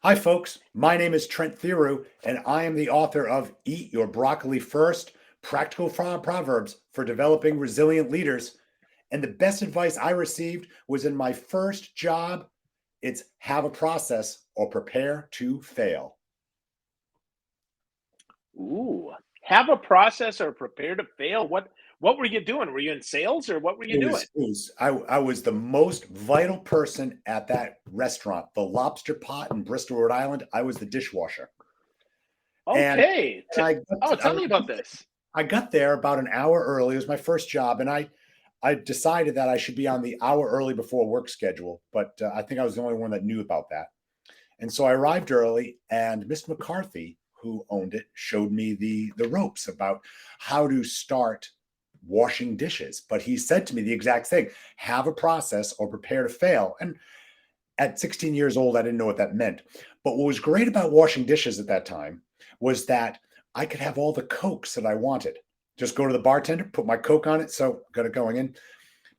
Hi, folks. My name is Trent Theroux, and I am the author of Eat Your Broccoli First Practical Proverbs for Developing Resilient Leaders. And the best advice I received was in my first job. It's have a process or prepare to fail. Ooh, have a process or prepare to fail. What were you doing? Were you in sales or what were you doing? I was the most vital person at that restaurant, the Lobster Pot in Bristol, Rhode Island. I was the dishwasher. And, Okay. and I, got Oh, to, tell me about this. I got there about an hour early. It was my first job, and I decided that I should be on the hour early before work schedule, but I think I was the only one that knew about that. And so I arrived early, and Mr. McCarthy, who owned it, showed me the ropes about how to start washing dishes. But he said to me the exact thing: have a process or prepare to fail. And at 16 years old, I didn't know what that meant. But what was great about washing dishes at that time was that I could have all the Cokes that I wanted. Just go to the bartender, put my Coke on it. So got it going in.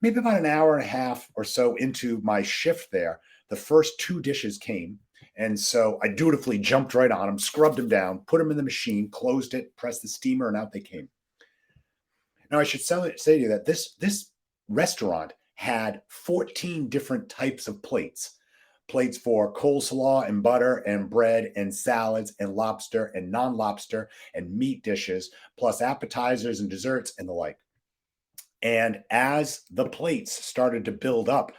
Maybe about an hour and a half or so into my shift there, the first two dishes came. And so I dutifully jumped right on them, scrubbed them down, put them in the machine, closed it, pressed the steamer, and out they came. Now I should say to you that this restaurant had 14 different types of plates for coleslaw and butter and bread and salads and lobster and non-lobster and meat dishes, plus appetizers and desserts and the like. And as the plates started to build up,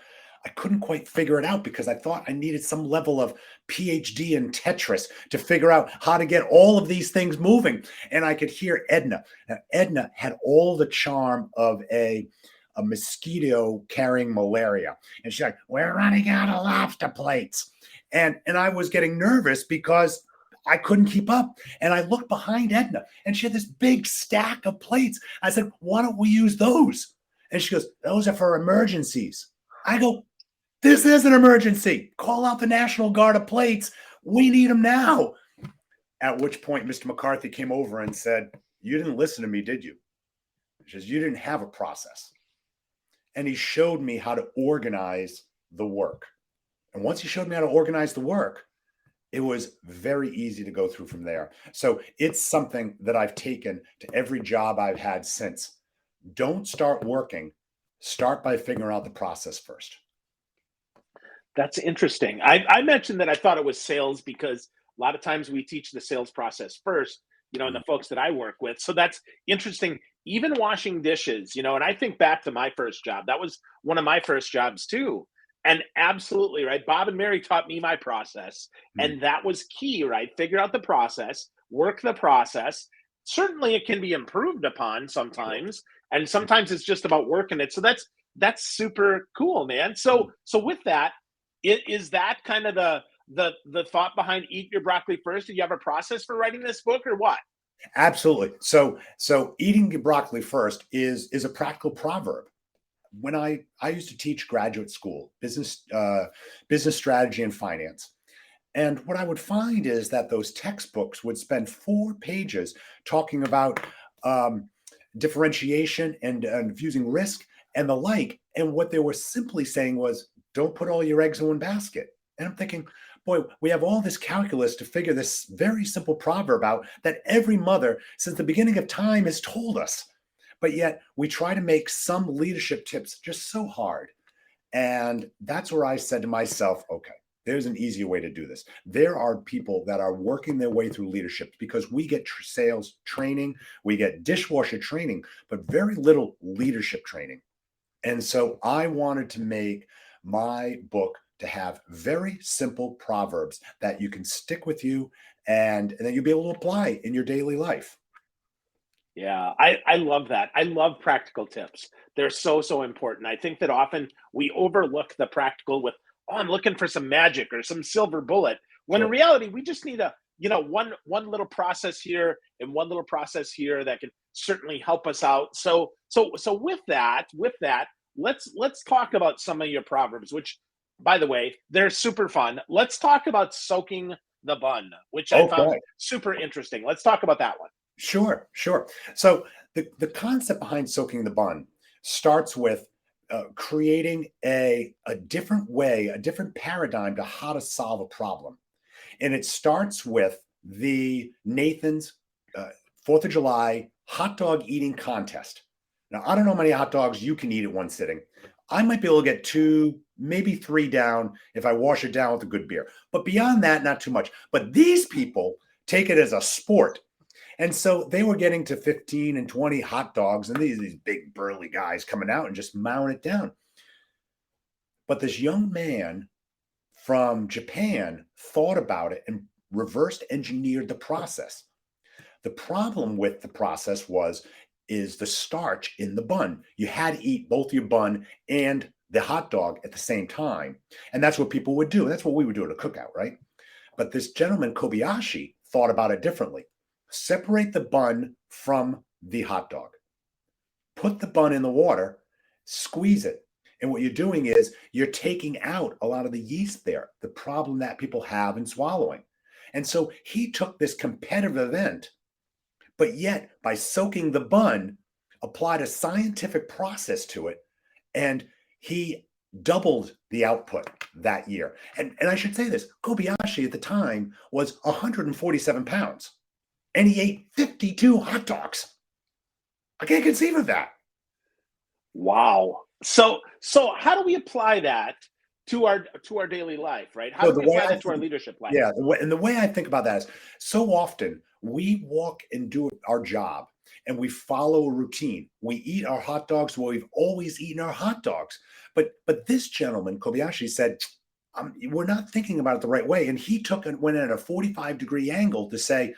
I couldn't quite figure it out because I thought I needed some level of PhD in Tetris to figure out how to get all of these things moving. And I could hear Edna. Now, Edna had all the charm of a mosquito carrying malaria. And she's like, "We're running out of lobster plates." And I was getting nervous because I couldn't keep up. And I looked behind Edna and she had this big stack of plates. I said, "Why don't we use those?" And she goes, "Those are for emergencies." I go, "This is an emergency. Call out the National Guard of plates. We need them now." At which point, Mr. McCarthy came over and said, "You didn't listen to me, did you?" He says, "You didn't have a process." And he showed me how to organize the work. And once he showed me how to organize the work, it was very easy to go through from there. So it's something that I've taken to every job I've had since. Don't start working. Start by figuring out the process first. That's interesting. I mentioned that I thought it was sales because a lot of times we teach the sales process first, and the folks that I work with. So that's interesting. Even washing dishes, and I think back to my first job. That was one of my first jobs too. And absolutely, right? Bob and Mary taught me my process. Mm. And that was key, right? Figure out the process, work the process. Certainly it can be improved upon Sure. sometimes. And sometimes it's just about working it. So that's super cool, man. So with that, is that kind of the thought behind Eat Your Broccoli First? Did you have a process for writing this book or what? Absolutely. So eating your broccoli first is a practical proverb. When I used to teach graduate school, business strategy and finance. And what I would find is that those textbooks would spend 4 pages talking about um, differentiation and using risk and the like. And what they were simply saying was, don't put all your eggs in one basket. And I'm thinking, boy, we have all this calculus to figure this very simple proverb out that every mother since the beginning of time has told us. But yet we try to make some leadership tips just so hard. And that's where I said to myself, okay, there's an easier way to do this. There are people that are working their way through leadership because we get sales training, we get dishwasher training, but very little leadership training. And so I wanted to make my book to have very simple proverbs that you can stick with you and then you'll be able to apply in your daily life. Yeah, I love that. I love practical tips. They're so important. I think that often we overlook the practical with, oh, I'm looking for some magic or some silver bullet. When in Sure. reality, we just need one little process here and one little process here that can certainly help us out. So with that, let's talk about some of your proverbs, which by the way, they're super fun. Let's talk about soaking the bun, which I found Okay. super interesting. Let's talk about that one. Sure, sure. So the concept behind soaking the bun starts with creating a different way, a different paradigm to how to solve a problem. And it starts with the Nathan's 4th of July hot dog eating contest. Now, I don't know how many hot dogs you can eat at one sitting. I might be able to get 2, maybe 3 down if I wash it down with a good beer. But beyond that, not too much. But these people take it as a sport. And so they were getting to 15 and 20 hot dogs, and these big burly guys coming out and just mowing it down. But this young man from Japan thought about it and reverse engineered the process. The problem with the process is the starch in the bun. You had to eat both your bun and the hot dog at the same time. And that's what people would do. That's what we would do at a cookout, right? But this gentleman, Kobayashi, thought about it differently. Separate the bun from the hot dog. Put the bun in the water, squeeze it. And what you're doing is you're taking out a lot of the yeast there, the problem that people have in swallowing. And so he took this competitive event, but yet by soaking the bun, applied a scientific process to it, and he doubled the output that year. And I should say this, Kobayashi at the time was 147 pounds, and he ate 52 hot dogs. I can't conceive of that. Wow. So how do we apply that to our daily life, right? How do we apply that to our leadership life? Yeah, the way I think about that is so often we walk and do our job and we follow a routine. We eat our hot dogs the way we've always eaten our hot dogs. But this gentleman, Kobayashi, said, we're not thinking about it the right way. And he went at a 45-degree angle to say,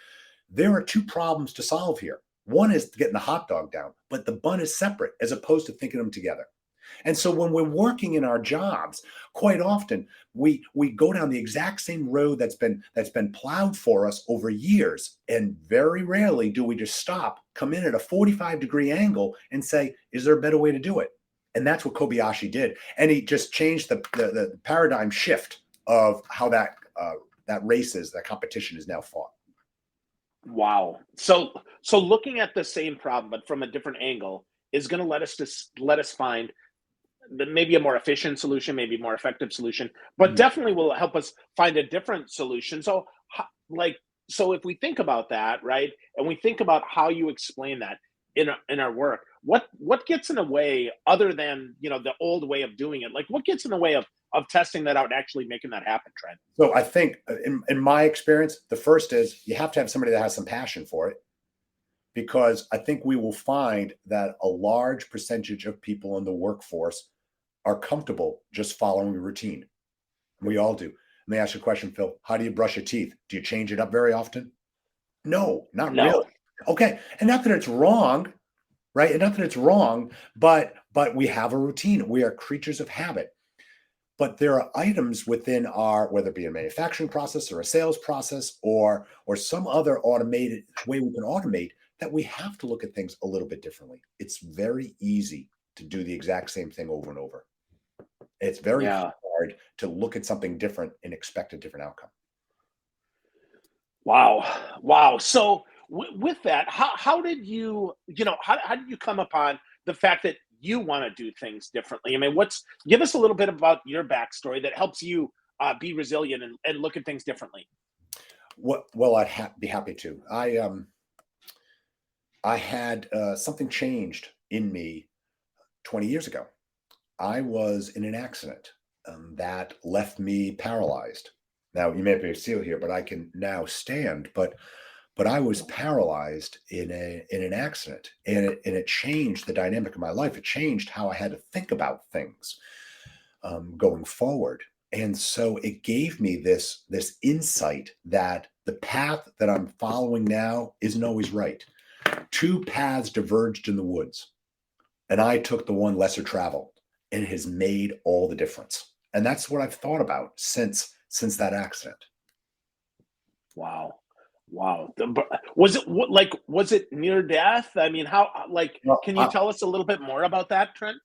there are 2 problems to solve here. One is getting the hot dog down, but the bun is separate as opposed to thinking them together. And so when we're working in our jobs, quite often we go down the exact same road that's been plowed for us over years. And very rarely do we just stop, come in at a 45-degree angle and say, is there a better way to do it? And that's what Kobayashi did. And he just changed the paradigm shift of how that competition is now fought. Wow. So looking at the same problem, but from a different angle, is going to let us find maybe a more efficient solution, maybe more effective solution, but definitely will help us find a different solution. So if we think about that, right, and we think about how you explain that in our work, what gets in the way other than, the old way of doing it? Like, what gets in the way of testing that out and actually making that happen, Trent? So I think in my experience, the first is you have to have somebody that has some passion for it, because I think we will find that a large percentage of people in the workforce are comfortable just following a routine. We all do. Let me ask you a question, Phil. How do you brush your teeth? Do you change it up very often? No, not really. Okay. And not that it's wrong, right? And not that it's wrong, but we have a routine. We are creatures of habit. But there are items within our, whether it be a manufacturing process or a sales process or some other automated way we can automate, that we have to look at things a little bit differently. It's very easy to do the exact same thing over and over. It's very hard to look at something different and expect a different outcome. Wow. So with that, how did you come upon the fact that you want to do things differently? I mean, give us a little bit about your backstory that helps you be resilient and look at things differently. Well, I'd be happy to. I had something changed in me 20 years ago. I was in an accident that left me paralyzed. Now, you may have to see it here, but I can now stand. But I was paralyzed in an accident, and it changed the dynamic of my life. It changed how I had to think about things going forward. And so it gave me this insight that the path that I'm following now isn't always right. 2 paths diverged in the woods, and I took the one lesser traveled, and it has made all the difference. And that's what I've thought about since that accident. Wow. Was it near death? I mean, can you tell us a little bit more about that, Trent?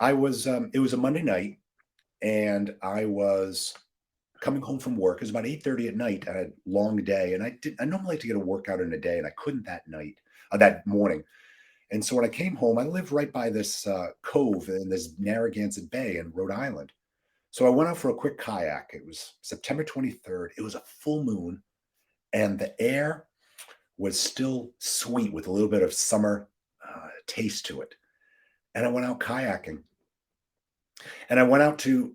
It was a Monday night, and I was coming home from work. It was about 8:30 at night. I had a long day, and I normally like to get a workout in a day, and I couldn't that morning. And so when I came home, I live right by this cove in this Narragansett Bay in Rhode Island. So I went out for a quick kayak. It was September 23rd. It was a full moon, and the air was still sweet with a little bit of summer taste to it. And I went out kayaking. And I went out to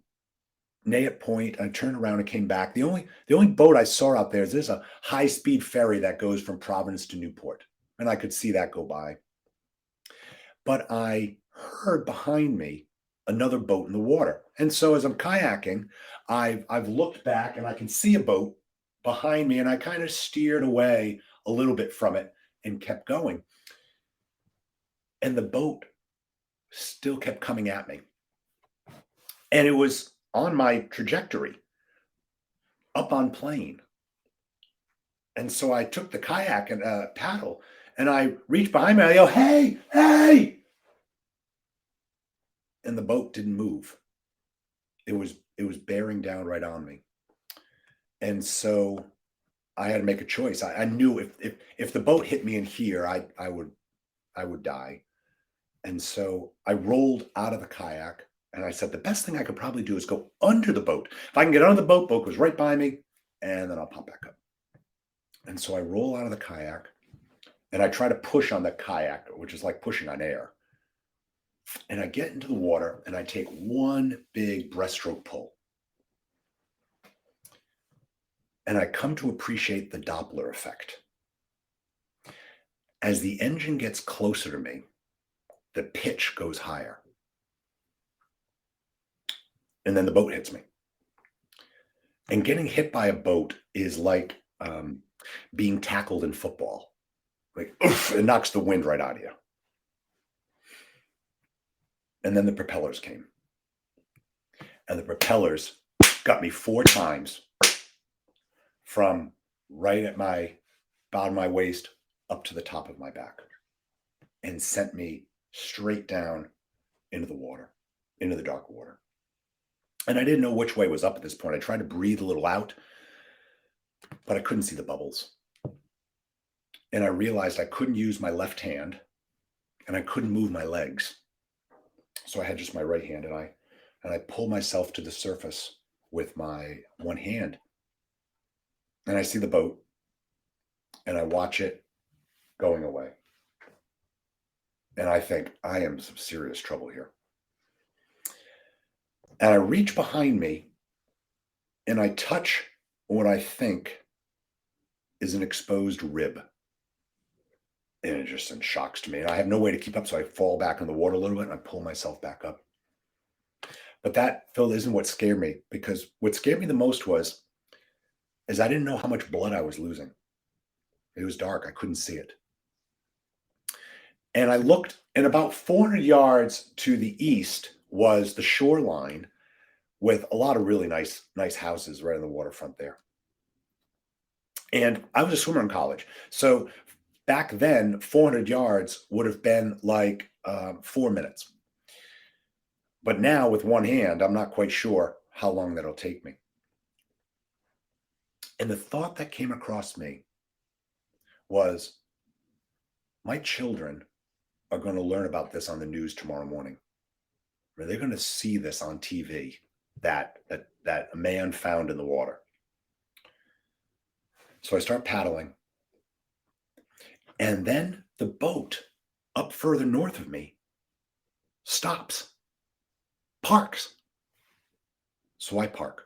Nayet Point. I turned around and came back. The only boat I saw out there is there's a high-speed ferry that goes from Providence to Newport, and I could see that go by. But I heard behind me another boat in the water. And so as I'm kayaking, I've looked back and I can see a boat behind me, and I kind of steered away a little bit from it and kept going. And the boat still kept coming at me. And it was on my trajectory up on plane. And so I took the kayak and paddle, and I reached behind me. I yelled, "Hey, hey!" And the boat didn't move. It was bearing down right on me. And so I had to make a choice. I knew if the boat hit me in here, I would die. And so I rolled out of the kayak, and I said, the best thing I could probably do is go under the boat. If I can get under the boat, boat goes right by me, and then I'll pop back up. And so I roll out of the kayak, and I try to push on the kayak, which is like pushing on air. And I get into the water, and I take one big breaststroke pull. And I come to appreciate the Doppler effect. As the engine gets closer to me, the pitch goes higher. And then the boat hits me. And getting hit by a boat is like being tackled in football. Like, oof, it knocks the wind right out of you. And then the propellers came. And the propellers got me 4 times from right at my bottom of my waist up to the top of my back, and sent me straight down into the water, into the dark water. And I didn't know which way was up at this point. I tried to breathe a little out, but I couldn't see the bubbles. And I realized I couldn't use my left hand, and I couldn't move my legs. So I had just my right hand, and I pulled myself to the surface with my one hand. And I see the boat, and I watch it going away. And I think, I am in some serious trouble here. And I reach behind me, and I touch what I think is an exposed rib. And it just sends shocks to me. And I have no way to keep up, so I fall back in the water a little bit, and I pull myself back up. But that, Phil, isn't what scared me, because what scared me the most is I didn't know how much blood I was losing. It was dark. I couldn't see it. And I looked, and about 400 yards to the east was the shoreline with a lot of really nice houses right on the waterfront there. And I was a swimmer in college. So back then, 400 yards would have been like 4 minutes. But now with one hand, I'm not quite sure how long that'll take me. And the thought that came across me was, my children are going to learn about this on the news tomorrow morning. Or they're going to see this on TV, that a man found in the water. So I start paddling. And then the boat up further north of me stops, parks. So I park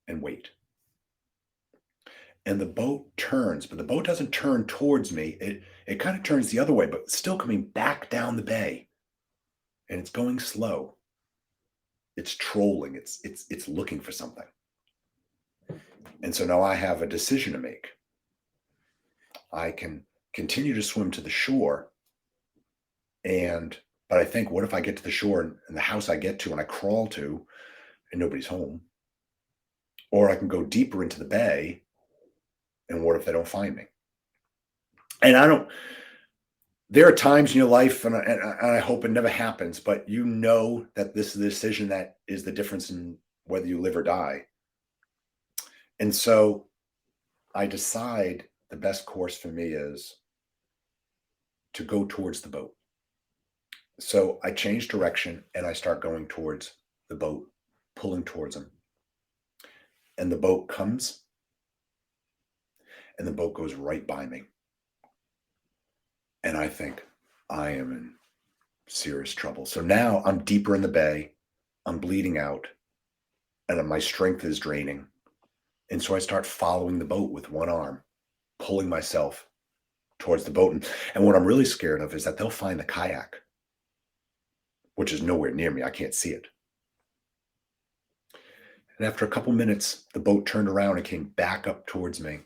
and wait. And the boat turns, but the boat doesn't turn towards me. It kind of turns the other way, but still coming back down the bay. And it's going slow. It's trolling. It's looking for something. And so now I have a decision to make. I can continue to swim to the shore, but I think, what if I get to the shore and the house I get to and I crawl to and nobody's home? Or I can go deeper into the bay, and what if they don't find me? And there are times in your life, and I hope it never happens, but you know that this is the decision that is the difference in whether you live or die. And so I decide the best course for me is to go towards the boat. So I change direction, and I start going towards the boat, pulling towards them. And the boat comes, and the boat goes right by me. And I think, I am in serious trouble. So now I'm deeper in the bay, I'm bleeding out, and my strength is draining. And so I start following the boat with one arm, pulling myself towards the boat. And what I'm really scared of is that they'll find the kayak, which is nowhere near me. I can't see it. And after a couple minutes, the boat turned around and came back up towards me.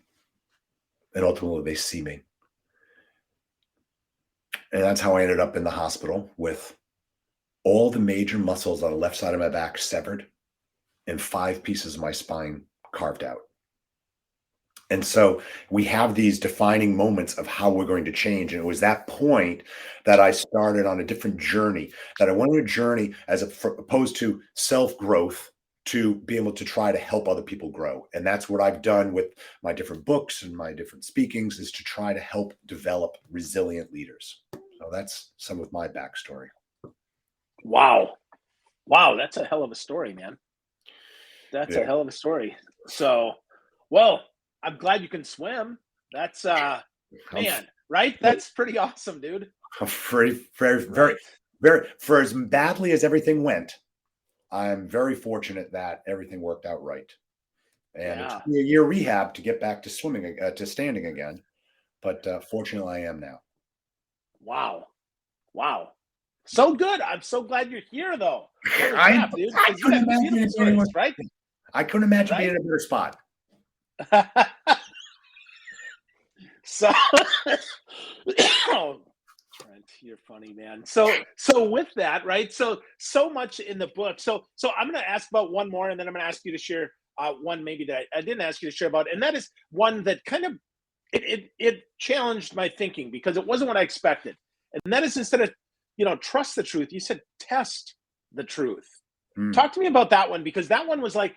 And ultimately, they see me. And that's how I ended up in the hospital with all the major muscles on the left side of my back severed and 5 pieces of my spine carved out. And so we have these defining moments of how we're going to change. And it was that point that I started on a different journey, that I went on a journey opposed to self-growth, to be able to try to help other people grow. And that's what I've done with my different books and my different speakings, is to try to help develop resilient leaders. So that's some of my backstory. Wow. That's a hell of a story, man. That's a hell of a story. So, well, I'm glad you can swim. That's man, right? That's pretty awesome, dude. Very, very, for as badly as everything went, I'm very fortunate that everything worked out right. And it took me a year rehab to get back to swimming, to standing again. But fortunately, I am now. Wow. So good. I'm so glad you're here, though. I couldn't imagine stories, right? I couldn't imagine being in a better spot. So, oh, Trent, you're funny, man. So with that, right? So much in the book. So I'm going to ask about one more, and then I'm going to ask you to share one maybe that I didn't ask you to share about, and that is one that kind of it challenged my thinking, because it wasn't what I expected. And that is, instead of trust the truth, you said test the truth. Talk to me about that one, because that one was like,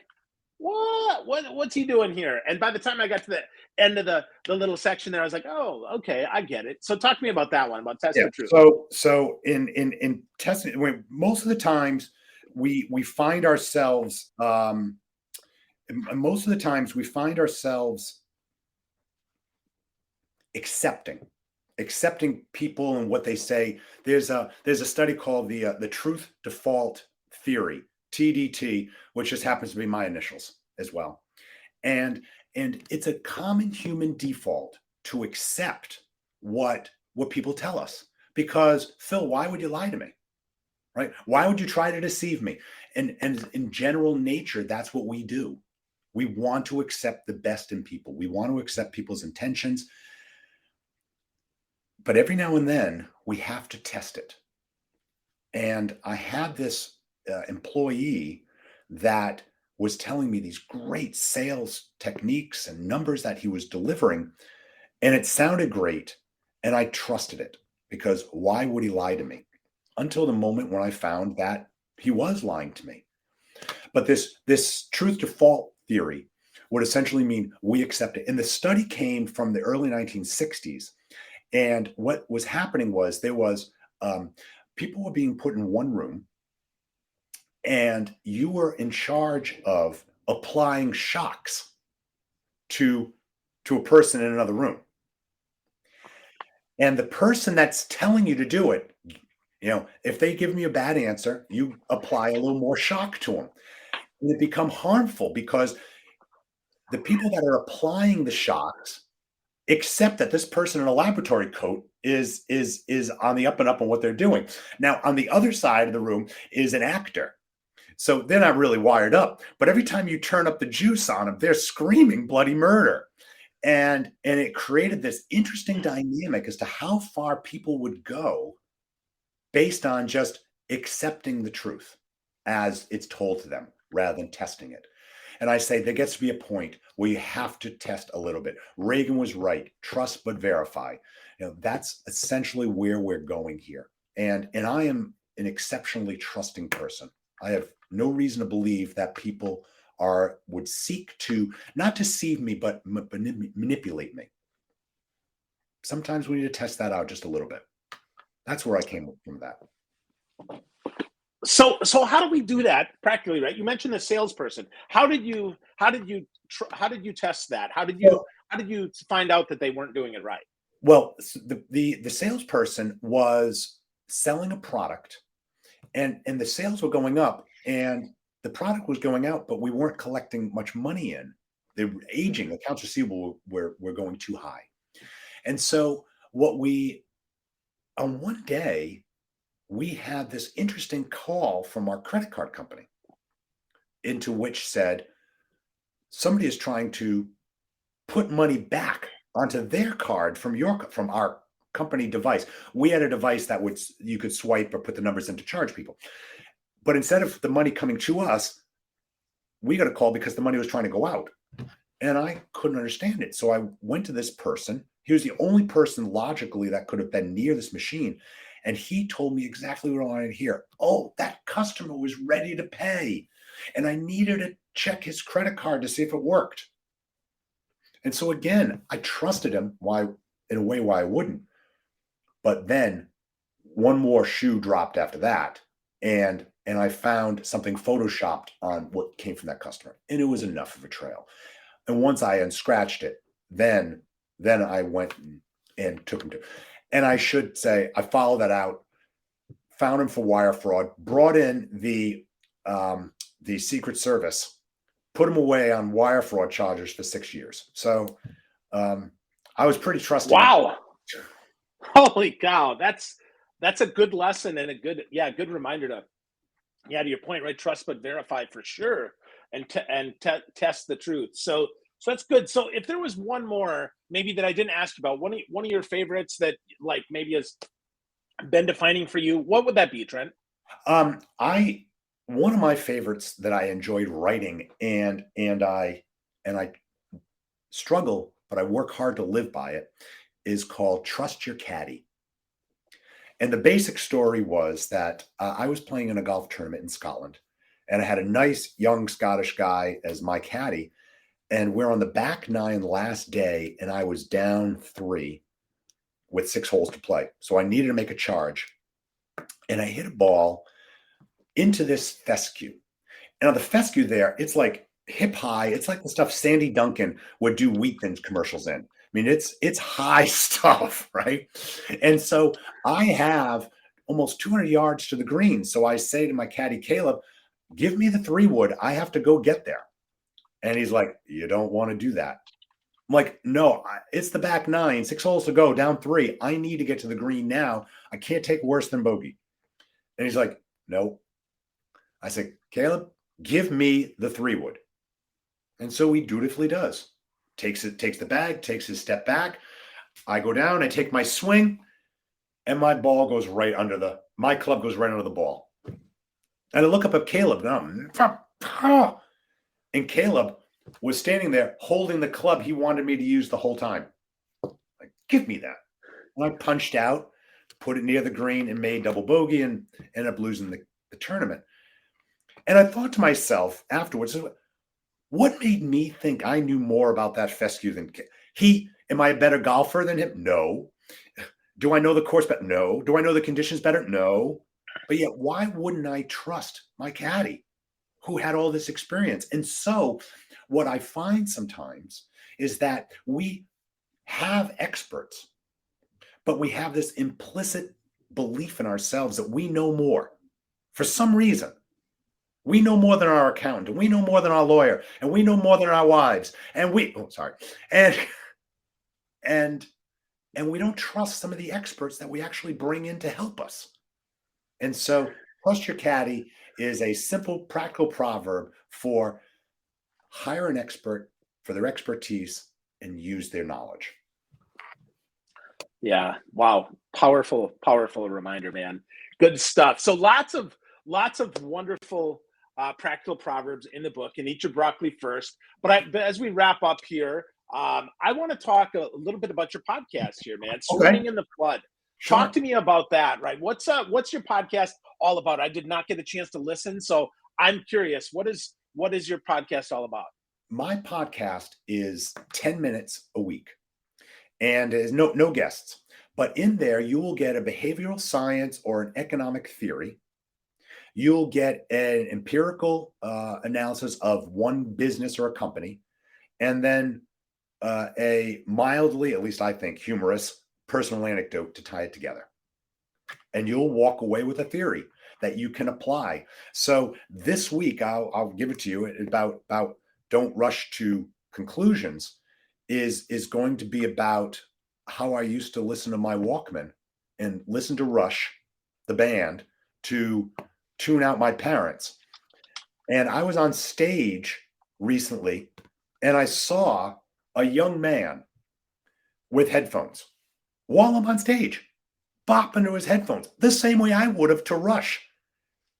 what's he doing here? And by the time I got to the end of the little section there, I was like, oh, okay, I get it. So talk to me about that one, about test the truth. So in testing, most of the times we find ourselves accepting people and what they say. There's a study called the truth default theory, TDT, which just happens to be my initials as well. And it's a common human default to accept what people tell us. Because, Phil, why would you lie to me? Right? Why would you try to deceive me? And in general nature, that's what we do. We want to accept the best in people. We want to accept people's intentions. But every now and then, we have to test it. And I had this employee that was telling me these great sales techniques and numbers that he was delivering. And it sounded great. And I trusted it, because why would he lie to me? Until the moment when I found that he was lying to me. But this truth default theory would essentially mean we accept it. And the study came from the early 1960s. And what was happening was there was people were being put in one room, and you were in charge of applying shocks to a person in another room. And the person that's telling you to do it, if they give me a bad answer, you apply a little more shock to them. And it become harmful, because the people that are applying the shocks accept that this person in a laboratory coat is on the up and up on what they're doing. Now, on the other side of the room is an actor. So they're not really wired up. But every time you turn up the juice on them, they're screaming bloody murder. And it created this interesting dynamic as to how far people would go based on just accepting the truth as it's told to them, rather than testing it. And I say there gets to be a point where you have to test a little bit. Reagan was right. Trust but verify. That's essentially where we're going here. And I am an exceptionally trusting person. I have no reason to believe that people would seek to not deceive me, but manipulate me. Sometimes we need to test that out just a little bit. That's where I came from that. So how do we do that practically, right? You mentioned the salesperson. How did you test that? Well, How did you find out that they weren't doing it right? the salesperson was selling a product, and the sales were going up, and the product was going out, but we weren't collecting much money in. They were aging. Mhm. Accounts receivable were going too high. And so what we on one day we had this interesting call from our credit card company, into which said somebody is trying to put money back onto their card from our company device. We had a device that would you could swipe or put the numbers in to charge people. But instead of the money coming to us, we got a call because the money was trying to go out. And I couldn't understand it. So I went to this person. He was the only person logically that could have been near this machine. And he told me exactly what I wanted to hear. Oh, that customer was ready to pay. And I needed to check his credit card to see if it worked. And so again, I trusted him. Why, in a way, why I wouldn't. But then one more shoe dropped after that. And I found something photoshopped on what came from that customer. And it was enough of a trail. And once I unscratched it, then I went and took him to. And I should say I followed that out, found him for wire fraud, brought in the Secret Service, put him away on wire fraud charges for 6 years. So I was pretty trusting. Wow. Holy cow. That's a good lesson and a good reminder to your point, right? Trust but verify for sure, and test the truth. So that's good. So if there was one more maybe that I didn't ask about, one of your favorites that like maybe has been defining for you, what would that be, Trent? I One of my favorites that I enjoyed writing, and I struggle, but I work hard to live by it, is called Trust Your Caddy. And the basic story was that I was playing in a golf tournament in Scotland, and I had a nice young Scottish guy as my caddy. And we're on the back nine last day, and I was down three with 6 holes to play. So I needed to make a charge. And I hit a ball into this fescue. And on the fescue there, it's like hip high. It's like the stuff Sandy Duncan would do Wheat Thins commercials in. I mean, it's high stuff, right? And so I have almost 200 yards to the green. So I say to my caddy, Caleb, give me the 3-wood. I have to go get there. And he's like, you don't want to do that. I'm like, no, it's the back nine, 6 holes to go, down three. I need to get to the green now. I can't take worse than bogey. And he's like, no. I said, Caleb, give me the 3-wood. And so he dutifully does. Takes the bag, takes his step back. I go down, I take my swing, and my club goes right under the ball. And I look up at Caleb, and Caleb was standing there holding the club he wanted me to use the whole time. Like, give me that. And I punched out, put it near the green, and made double bogey, and ended up losing the tournament. And I thought to myself afterwards, what made me think I knew more about that fescue than he? Am I a better golfer than him? No. Do I know the course better? No. Do I know the conditions better? No. But yet, why wouldn't I trust my caddy who had all this experience? And so what I find sometimes is that we have experts, but we have this implicit belief in ourselves that we know more for some reason. We know more than our accountant, and we know more than our lawyer, and we know more than our wives, and and we don't trust some of the experts that we actually bring in to help us. And so, trust your caddy is a simple, practical proverb for hire an expert for their expertise and use their knowledge. Yeah. Wow. Powerful reminder, man. Good stuff. So lots of wonderful practical proverbs in the book, and eat your broccoli first. But as we wrap up here, I want to talk a little bit about your podcast here, man. Okay, Swimming in the Flood. Talk sure. to me about that, right? What's your podcast all about? I did not get a chance to listen, so I'm curious. What is your podcast all about? My podcast is 10 minutes a week, and there's no guests. But in there, you will get a behavioral science or an economic theory. you'll get an empirical analysis of one business or a company, and then a mildly, at least I think, humorous personal anecdote to tie it together. And you'll walk away with a theory that you can apply. So this week, I'll give it to you about don't rush to conclusions is going to be about how I used to listen to my Walkman and listen to Rush, the band, to tune out my parents. And I was on stage recently and I saw a young man with headphones while I'm on stage, bopping to his headphones the same way I would have to Rush.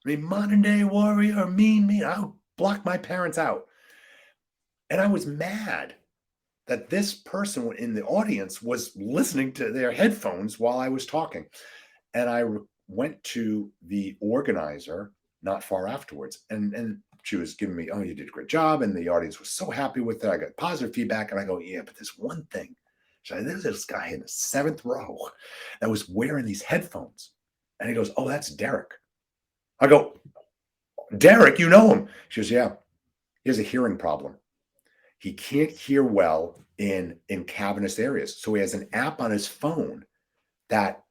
I mean, modern day warrior, mean, I'll block my parents out. And I was mad that this person in the audience was listening to their headphones while I was talking. And I went to the organizer not far afterwards. And she was giving me, oh, you did a great job. And the audience was so happy with it. I got positive feedback. And I go, yeah, but there's one thing. There's this guy in the 7th row that was wearing these headphones. And he goes, oh, that's Derek. I go, Derek, you know him? She goes, yeah, he has a hearing problem. He can't hear well in cavernous areas. So he has an app on his phone that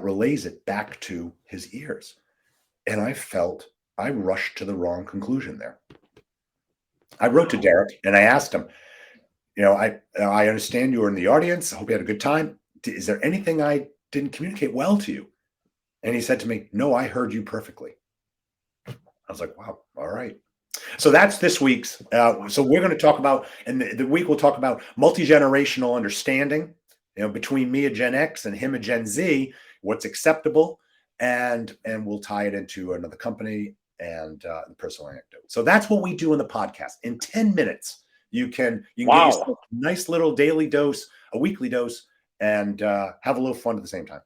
relays it back to his ears. And I felt I rushed to the wrong conclusion there. I wrote to Derek and I asked him, you know, I understand you were in the audience. I hope you had a good time. Is there anything I didn't communicate well to you? And he said to me, no, I heard you perfectly. I was like, wow, all right. So that's this week's. So we're going to talk about, and the week we'll talk about multi-generational understanding, you know, between me, a Gen X, and him, a Gen Z, what's acceptable, and we'll tie it into another company and the personal anecdote. So that's what we do in the podcast. In 10 minutes, you can get yourself a nice little daily dose, a weekly dose, and have a little fun at the same time.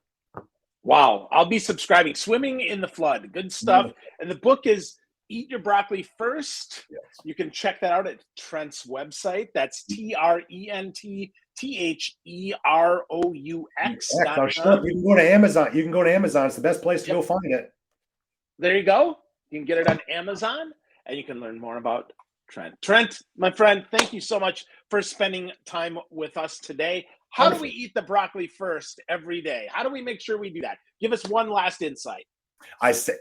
Wow. I'll be subscribing. Swimming in the Flood. Good stuff. And the book is Eat Your Broccoli First. Yes. You can check that out at Trent's website. That's TrentTheroux.com. You can go to Amazon. You can go to Amazon. It's the best place to go find it. There you go. You can get it on Amazon, and you can learn more about Trent. Trent, my friend, thank you so much for spending time with us today. How do we eat the broccoli first every day? How do we make sure we do that? Give us one last insight. I say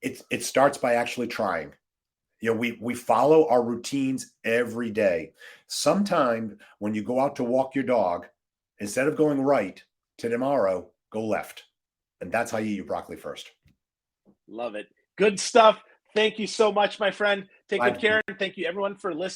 it starts by actually trying. You know, we follow our routines every day. Sometime when you go out to walk your dog, instead of going right to tomorrow, go left. And that's how you eat your broccoli first. Love it. Good stuff. Thank you so much, my friend. Take good care. And thank you, everyone, for listening.